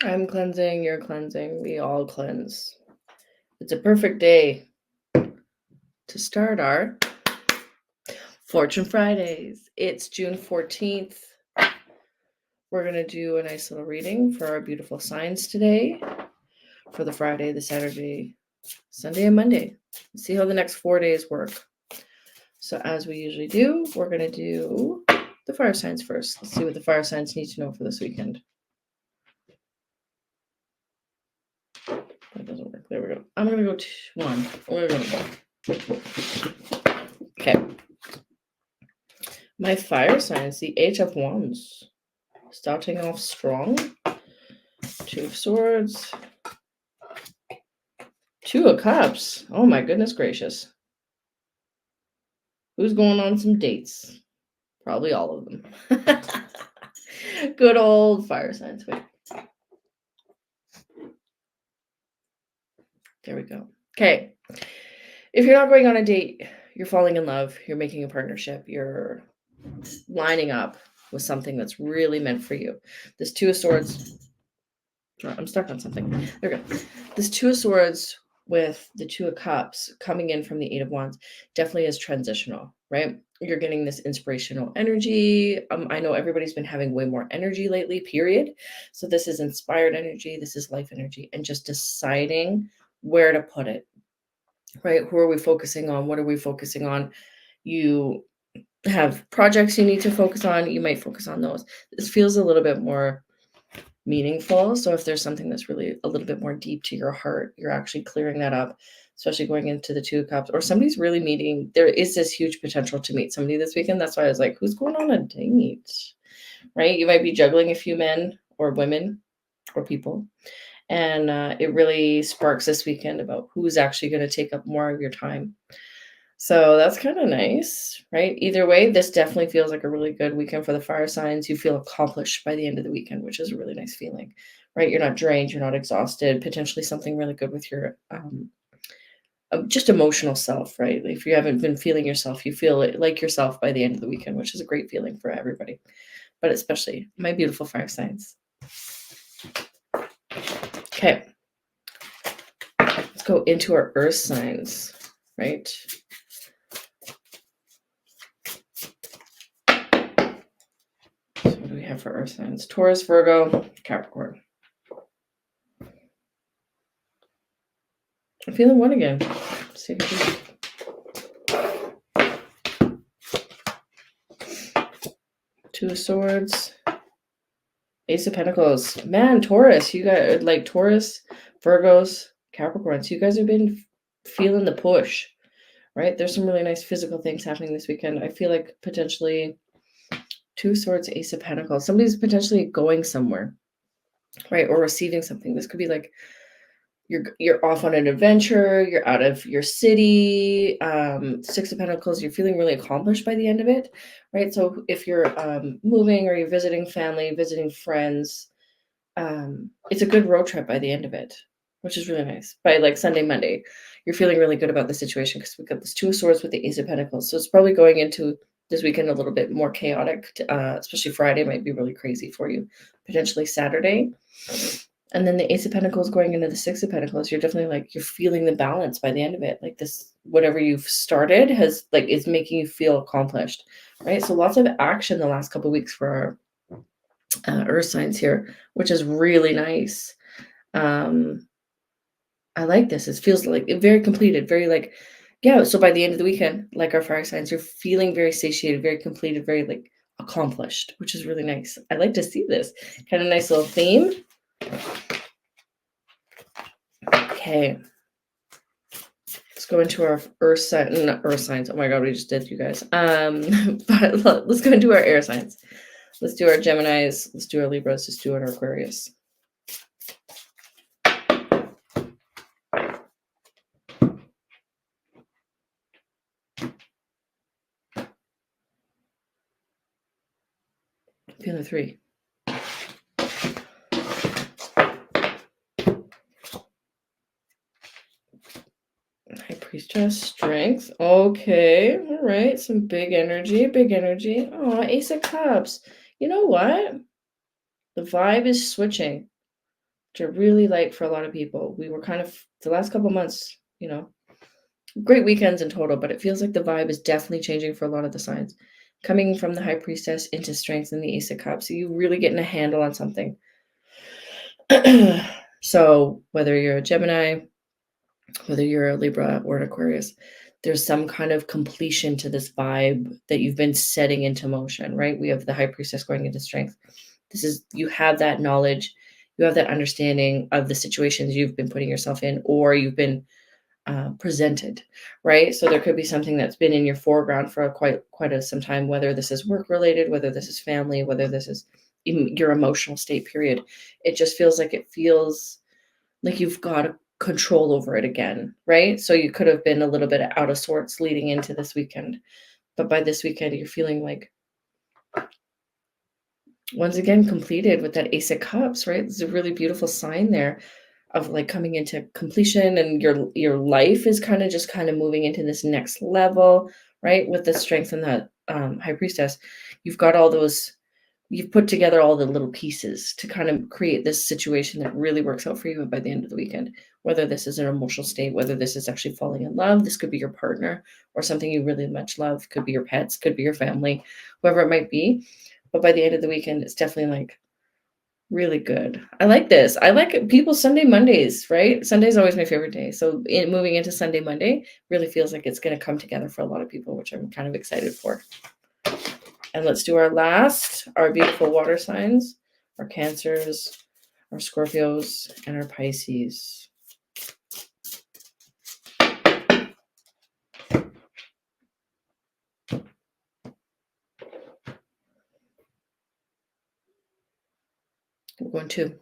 I'm cleansing, you're cleansing, we all cleanse. It's a perfect day to start our Fortune Fridays. It's June 14th. We're going to do a nice little reading for our beautiful signs today for the Friday, the Saturday, Sunday, and Monday. See how the next 4 days work. So, as we usually do, we're going to do the fire signs first. Let's see what the fire signs need to know for this weekend. That doesn't work. There we go. I'm going to go to one. We're going to go. Okay. My fire signs, the Eight of Wands. Starting off strong. Two of Swords. Two of Cups. Oh my goodness gracious. Who's going on some dates? Probably all of them. Good old fire signs. Wait. There we go. Okay. If you're not going on a date, you're falling in love, you're making a partnership, you're lining up with something that's really meant for you. This Two of Swords. I'm stuck on something. There we go. This Two of Swords with the Two of Cups coming in from the Eight of Wands definitely is transitional, right? You're getting this inspirational energy. I know everybody's been having way more energy lately, period. So this is inspired energy. This is life energy, and just deciding where to put it, right? Who are we focusing on? What are we focusing on? You have projects you need to focus on. You might focus on those. This feels a little bit more meaningful. So if there's something that's really a little bit more deep to your heart, you're actually clearing that up, especially going into the Two of Cups, or somebody's really meeting. There is this huge potential to meet somebody this weekend. That's why I was like, who's going on a date? Right? You might be juggling a few men or women or people. And it really sparks this weekend about who's actually going to take up more of your time. So that's kind of nice, right? Either way, this definitely feels like a really good weekend for the fire signs. You feel accomplished by the end of the weekend, which is a really nice feeling, right? You're not drained, you're not exhausted, potentially something really good with your just emotional self, right? If you haven't been feeling yourself, you feel like yourself by the end of the weekend, which is a great feeling for everybody, but especially my beautiful fire signs. Okay, let's go into our earth signs, right? So what do we have for earth signs? Taurus, Virgo, Capricorn. I'm feeling one again. Let's see Two of Swords, Ace of Pentacles. Man, Taurus, you guys like Taurus, Virgos, Capricorns. You guys have been feeling the push, right? There's some really nice physical things happening this weekend. I feel like potentially Two of Swords, Ace of Pentacles. Somebody's potentially going somewhere, right? Or receiving something. This could be like you're off on an adventure, you're out of your city. Six of Pentacles, you're feeling really accomplished by the end of it, right? So if you're moving or you're visiting family, visiting friends, it's a good road trip by the end of it, which is really nice. By like Sunday, Monday, you're feeling really good about the situation because we've got this Two of Swords with the Ace of Pentacles. So it's probably going into this weekend a little bit more chaotic, especially Friday might be really crazy for you, potentially Saturday. And then the Ace of Pentacles going into the Six of Pentacles, you're definitely like you're feeling the balance by the end of it. Like this, whatever you've started has like is making you feel accomplished, right? So lots of action the last couple of weeks for our earth signs here, which is really nice. I like this. It feels like very completed, very like, yeah. So by the end of the weekend, like our fire signs, you're feeling very satiated, very completed, very like accomplished, which is really nice. I like to see this kind of nice little theme. Okay. Let's go into our earth signs. Oh my god, we just did, you guys. But let's go into our air signs. Let's do our Geminis. Let's do our Libras. Let's do our Aquarius. Feel the three. High Priestess, strength. Okay, all right. Some big energy, big energy. Oh, Ace of Cups. You know what? The vibe is switching. which are really light for a lot of people. We were kind of the last couple months, great weekends in total, but it feels like the vibe is definitely changing for a lot of the signs. Coming from the High Priestess into Strength and the Ace of Cups, so you really getting a handle on something. So whether you're a Gemini, whether you're a Libra or an Aquarius, there's some kind of completion to this vibe that you've been setting into motion, right? We have the High Priestess going into Strength. You have that knowledge, you have that understanding of the situations you've been putting yourself in, or you've been presented, right? So there could be something that's been in your foreground for some time, whether this is work related, whether this is family, whether this is even your emotional state. Period. It feels like you've got control over it again, right? So you could have been a little bit out of sorts leading into this weekend, but by this weekend you're feeling like once again completed with that Ace of Cups, right? It's a really beautiful sign there of like coming into completion, and your life is kind of moving into this next level, right? With the Strength and the High Priestess, you've got all those, you've put together all the little pieces to kind of create this situation that really works out for you by the end of the weekend. Whether this is an emotional state, whether this is actually falling in love, this could be your partner or something you really much love, could be your pets, could be your family, whoever it might be. But by the end of the weekend, it's definitely like really good. I like this. I like it. People Sunday Mondays, right? Sunday's always my favorite day. So moving into Sunday Monday really feels like it's going to come together for a lot of people, which I'm kind of excited for. And let's do our beautiful water signs, our Cancers, our Scorpios, and our Pisces. We're going to.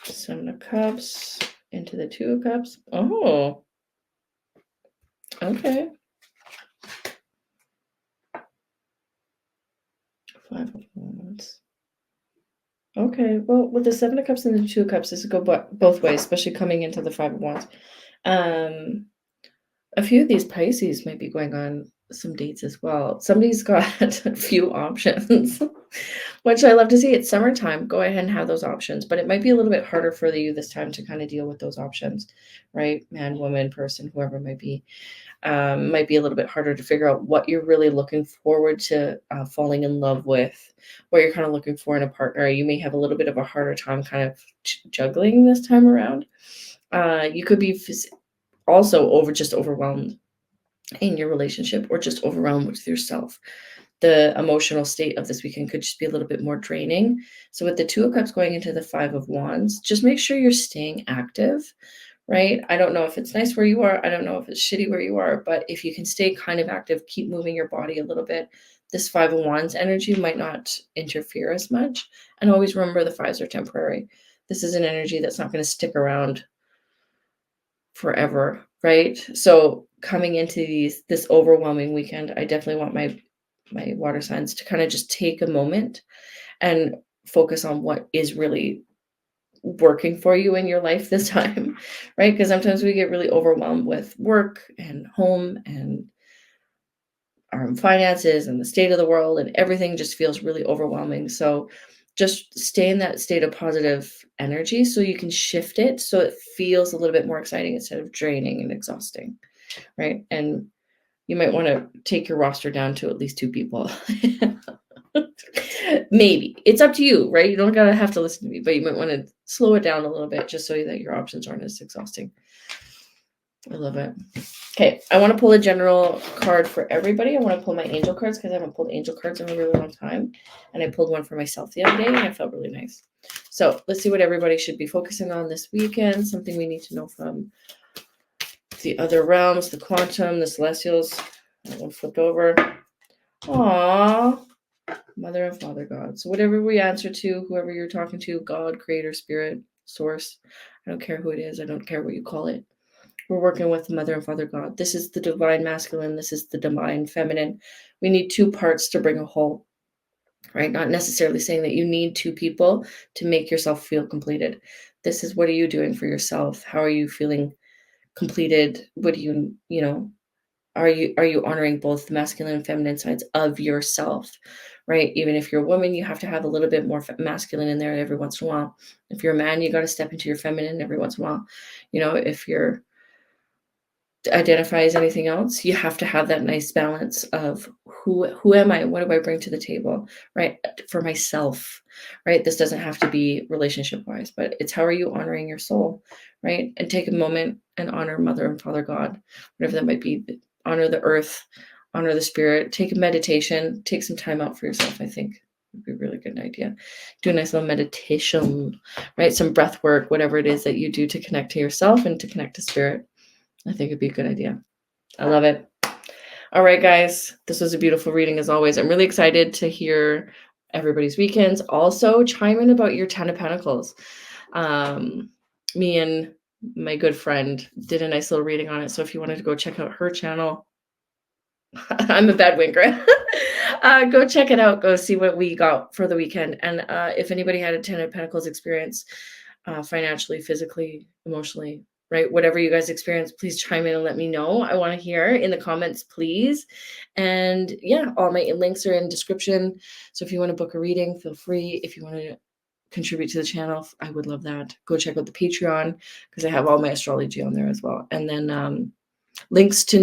Seven of Cups into the Two of Cups. Oh, okay. Five of Wands. Okay, well, with the Seven of Cups and the Two of Cups, this would go both ways, especially coming into the Five of Wands. A few of these Pisces might be going on some dates as well. Somebody's got a few options, which I love to see. It's summertime. Go ahead and have those options, but it might be a little bit harder for you this time to kind of deal with those options, right? Man, woman, person, whoever it might be. Might be a little bit harder to figure out what you're really looking forward to falling in love with, what you're kind of looking for in a partner. You may have a little bit of a harder time kind of juggling this time around. You could be also overwhelmed in your relationship, or just overwhelmed with yourself. The emotional state of this weekend could just be a little bit more draining. So with the Two of Cups going into the Five of Wands, just make sure you're staying active, right? I don't know if it's nice where you are. I don't know if it's shitty where you are, but if you can stay kind of active, keep moving your body a little bit, this Five of Wands energy might not interfere as much. And always remember, the fives are temporary. This is an energy that's not going to stick around forever, right? So coming into this overwhelming weekend, I definitely want my water signs to kind of just take a moment and focus on what is really working for you in your life this time, right? Because sometimes we get really overwhelmed with work and home and our finances and the state of the world, and everything just feels really overwhelming. So just stay in that state of positive energy so you can shift it so it feels a little bit more exciting instead of draining and exhausting, right? And you might want to take your roster down to at least 2 people. Maybe. It's up to you, right? You don't gotta have to listen to me, but you might want to slow it down a little bit just so that your options aren't as exhausting. I love it. Okay, I want to pull a general card for everybody. I want to pull my angel cards because I haven't pulled angel cards in a really long time. And I pulled one for myself the other day and I felt really nice. So let's see what everybody should be focusing on this weekend. Something we need to know from the other realms, the quantum, the celestials. That one flipped over. Aww. Mother and Father God. So whatever we answer to, whoever you're talking to, God, Creator, Spirit, Source, I don't care who it is. I don't care what you call it. We're working with the Mother and Father God. This is the divine masculine. This is the divine feminine. We need 2 parts to bring a whole, right? Not necessarily saying that you need 2 people to make yourself feel completed. This is, what are you doing for yourself? How are you feeling completed? What do you Are you honoring both the masculine and feminine sides of yourself, right? Even if you're a woman, you have to have a little bit more masculine in there every once in a while. If you're a man, you got to step into your feminine every once in a while. If you're identify as anything else, you have to have that nice balance of who am I? What do I bring to the table, right? For myself, right? This doesn't have to be relationship wise, but it's how are you honoring your soul, right? And take a moment and honor Mother and Father God, whatever that might be. Honor the earth, honor the spirit. Take a meditation. Take some time out for yourself. I think would be a really good idea. Do a nice little meditation, right? Some breath work, whatever it is that you do to connect to yourself and to connect to spirit. I think it'd be a good idea. I love it. All right, guys. This was a beautiful reading as always. I'm really excited to hear everybody's weekends. Also, chime in about your 10 of Pentacles. Me and my good friend did a nice little reading on it. So if you wanted to go check out her channel, I'm a bad winker. Go check it out. Go see what we got for the weekend. And if anybody had a 10 of Pentacles experience, financially, physically, emotionally, right? Whatever you guys experience, please chime in and let me know. I want to hear in the comments, please. And yeah, all my links are in description. So if you want to book a reading, feel free. If you want to contribute to the channel, I would love that. Go check out the Patreon because I have all my astrology on there as well. And then links to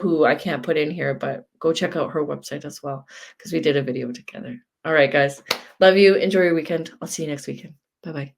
who I can't put in here, but go check out her website as well because we did a video together. All right, guys. Love you. Enjoy your weekend. I'll see you next weekend. Bye-bye.